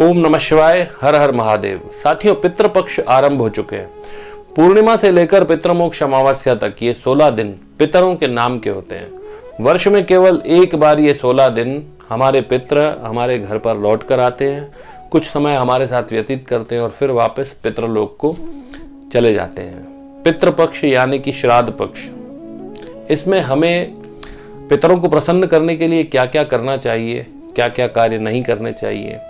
ओम नमः शिवाय, हर हर महादेव। साथियों, पितृपक्ष आरंभ हो चुके हैं। पूर्णिमा से लेकर पितृमोक्ष अमावस्या तक ये 16 दिन पितरों के नाम के होते हैं। वर्ष में केवल एक बार ये 16 दिन हमारे पितृ हमारे घर पर लौट कर आते हैं, कुछ समय हमारे साथ व्यतीत करते हैं और फिर वापस पितृलोक को चले जाते हैं। पितृपक्ष यानी कि श्राद्ध पक्ष, इसमें हमें पितरों को प्रसन्न करने के लिए क्या क्या करना चाहिए, क्या क्या कार्य नहीं करने चाहिए,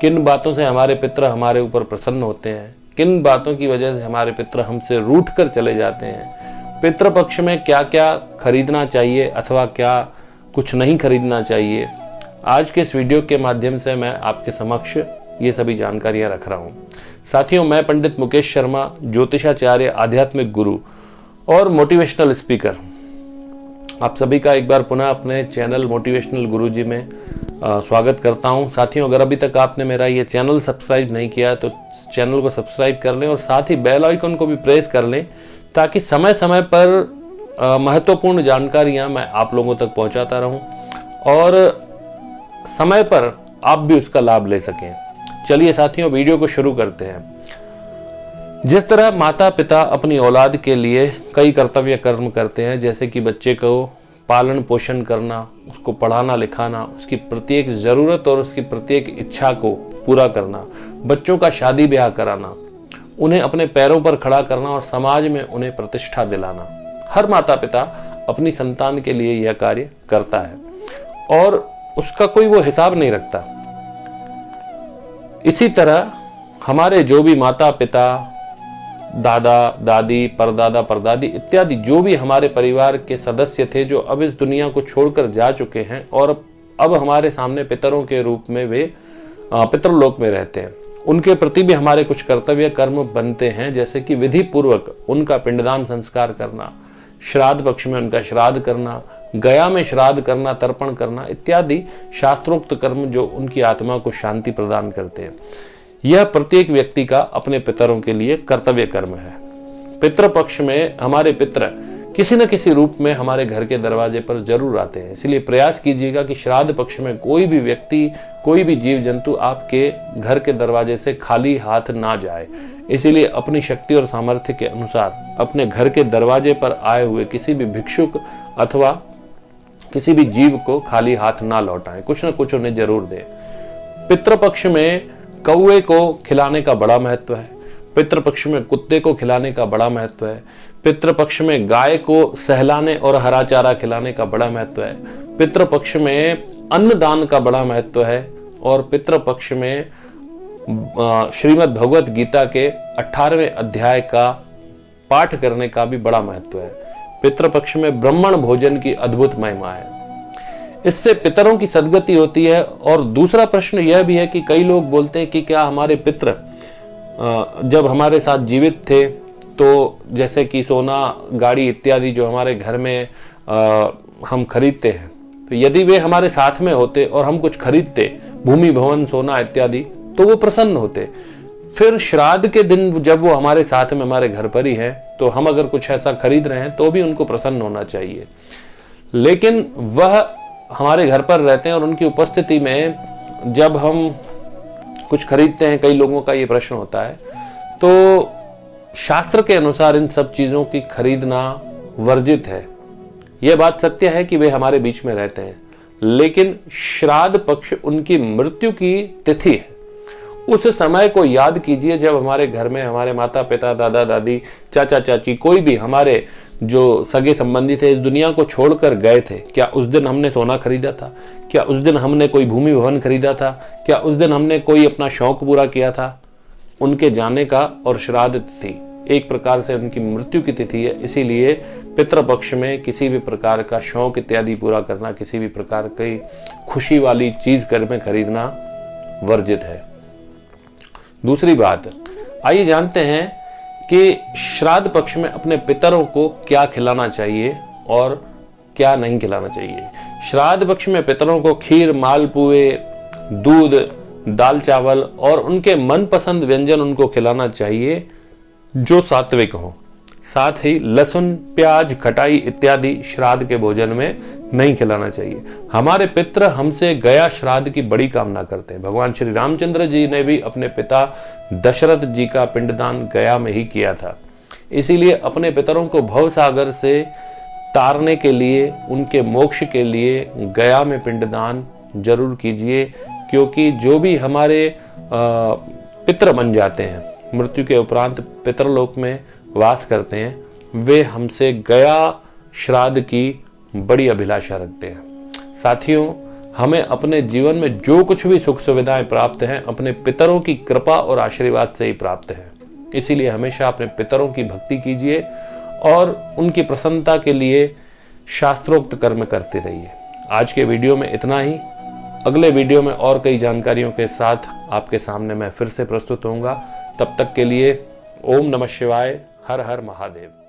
किन बातों से हमारे पितृ हमारे ऊपर प्रसन्न होते हैं, किन बातों की वजह से हमारे पितृ हमसे रूठ कर चले जाते हैं, पितृपक्ष में क्या क्या खरीदना चाहिए अथवा क्या कुछ नहीं खरीदना चाहिए। आज के इस वीडियो के माध्यम से मैं आपके समक्ष ये सभी जानकारियां रख रहा हूं। साथियों, मैं पंडित मुकेश शर्मा, ज्योतिषाचार्य, आध्यात्मिक गुरु और मोटिवेशनल स्पीकर, आप सभी का एक बार पुनः अपने चैनल मोटिवेशनल गुरुजी में स्वागत करता हूं। साथियों, अगर अभी तक आपने मेरा ये चैनल सब्सक्राइब नहीं किया तो चैनल को सब्सक्राइब कर लें और साथ ही बेल आइकन को भी प्रेस कर लें, ताकि समय समय पर महत्वपूर्ण जानकारियां मैं आप लोगों तक पहुंचाता रहूं और समय पर आप भी उसका लाभ ले सकें। चलिए साथियों, वीडियो को शुरू करते हैं। जिस तरह माता पिता अपनी औलाद के लिए कई कर्तव्य कर्म करते हैं, जैसे कि बच्चे को पालन पोषण करना, उसको पढ़ाना लिखाना, उसकी प्रत्येक ज़रूरत और उसकी प्रत्येक इच्छा को पूरा करना, बच्चों का शादी ब्याह कराना, उन्हें अपने पैरों पर खड़ा करना और समाज में उन्हें प्रतिष्ठा दिलाना, हर माता पिता अपनी संतान के लिए यह कार्य करता है और उसका कोई वो हिसाब नहीं रखता। इसी तरह हमारे जो भी माता पिता, दादा दादी, परदादा परदादी इत्यादि जो भी हमारे परिवार के सदस्य थे, जो अब इस दुनिया को छोड़कर जा चुके हैं और अब हमारे सामने पितरों के रूप में वे पितृलोक में रहते हैं, उनके प्रति भी हमारे कुछ कर्तव्य कर्म बनते हैं, जैसे कि विधि पूर्वक उनका पिंडदान संस्कार करना, श्राद्ध पक्ष में उनका श्राद्ध करना, गया में श्राद्ध करना, तर्पण करना इत्यादि शास्त्रोक्त कर्म जो उनकी आत्मा को शांति प्रदान करते हैं। यह प्रत्येक व्यक्ति का अपने पितरों के लिए कर्तव्य कर्म है। पितृपक्ष में हमारे पितृ किसी न किसी रूप में हमारे घर के दरवाजे पर जरूर आते हैं, इसलिए प्रयास कीजिएगा कि श्राद्ध पक्ष में कोई भी व्यक्ति, कोई भी जीव जंतु आपके घर के दरवाजे से खाली हाथ ना जाए। इसीलिए अपनी शक्ति और सामर्थ्य के अनुसार अपने घर के दरवाजे पर आए हुए किसी भी भिक्षुक अथवा किसी भी जीव को खाली हाथ ना लौटाएं, कुछ न कुछ उन्हें जरूर दें। पितृपक्ष में कौवे को खिलाने का बड़ा महत्व है, पितृपक्ष में कुत्ते को खिलाने का बड़ा महत्व है, पितृपक्ष में गाय को सहलाने और हरा चारा खिलाने का बड़ा महत्व है, पितृपक्ष में अन्नदान का बड़ा महत्व है और पितृपक्ष में श्रीमद् भगवत गीता के 18वें अध्याय का पाठ करने का भी बड़ा महत्व है। पितृपक्ष में ब्राह्मण भोजन की अद्भुत महिमा है, इससे पितरों की सद्गति होती है। और दूसरा प्रश्न यह भी है कि कई लोग बोलते हैं कि क्या हमारे पितृ जब हमारे साथ जीवित थे, तो जैसे कि सोना, गाड़ी इत्यादि जो हमारे घर में हम खरीदते हैं, तो यदि वे हमारे साथ में होते और हम कुछ खरीदते, भूमि भवन सोना इत्यादि, तो वो प्रसन्न होते। फिर श्राद्ध के दिन जब वो हमारे साथ में हमारे घर पर ही है, तो हम अगर कुछ ऐसा खरीद रहे हैं तो भी उनको प्रसन्न होना चाहिए। लेकिन वह हमारे घर पर रहते हैं और उनकी उपस्थिति में जब हम कुछ खरीदते हैं, कई लोगों का ये प्रश्न होता है, तो शास्त्र के अनुसार इन सब चीज़ों की खरीदना वर्जित है। यह बात सत्य है कि वे हमारे बीच में रहते हैं, लेकिन श्राद्ध पक्ष उनकी मृत्यु की तिथि है। उस समय को याद कीजिए जब हमारे घर में हमारे माता पिता, दादा दादी, चाचा चाची, कोई भी हमारे जो सगे संबंधी थे इस दुनिया को छोड़कर गए थे। क्या उस दिन हमने सोना खरीदा था? क्या उस दिन हमने कोई भूमि भवन खरीदा था? क्या उस दिन हमने कोई अपना शौक पूरा किया था? उनके जाने का और श्राद्ध तिथि एक प्रकार से उनकी मृत्यु की तिथि है। इसीलिए पितृपक्ष में किसी भी प्रकार का शौक इत्यादि पूरा करना, किसी भी प्रकार की खुशी वाली चीज घर में खरीदना वर्जित है। दूसरी बात, आइए जानते हैं कि श्राद्ध पक्ष में अपने पितरों को क्या खिलाना चाहिए और क्या नहीं खिलाना चाहिए। श्राद्ध पक्ष में पितरों को खीर, मालपुए, दूध, दाल चावल और उनके मनपसंद व्यंजन उनको खिलाना चाहिए जो सात्विक हो। साथ ही लहसुन, प्याज, खटाई इत्यादि श्राद्ध के भोजन में नहीं खिलाना चाहिए। हमारे पितृ हमसे गया श्राद्ध की बड़ी कामना करते हैं। भगवान श्री रामचंद्र जी ने भी अपने पिता दशरथ जी का पिंडदान गया में ही किया था। इसीलिए अपने पितरों को भवसागर से तारने के लिए, उनके मोक्ष के लिए गया में पिंडदान जरूर कीजिए, क्योंकि जो भी हमारे पितृ बन जाते हैं, मृत्यु के उपरांत पितरलोक में वास करते हैं, वे हमसे गया श्राद्ध की बड़ी अभिलाषा रखते हैं। साथियों, हमें अपने जीवन में जो कुछ भी सुख सुविधाएं प्राप्त हैं अपने पितरों की कृपा और आशीर्वाद से ही प्राप्त हैं। इसीलिए हमेशा अपने पितरों की भक्ति कीजिए और उनकी प्रसन्नता के लिए शास्त्रोक्त कर्म करते रहिए। आज के वीडियो में इतना ही। अगले वीडियो में और कई जानकारियों के साथ आपके सामने मैं फिर से प्रस्तुत होऊंगा। तब तक के लिए ओम नमः शिवाय, हर हर महादेव।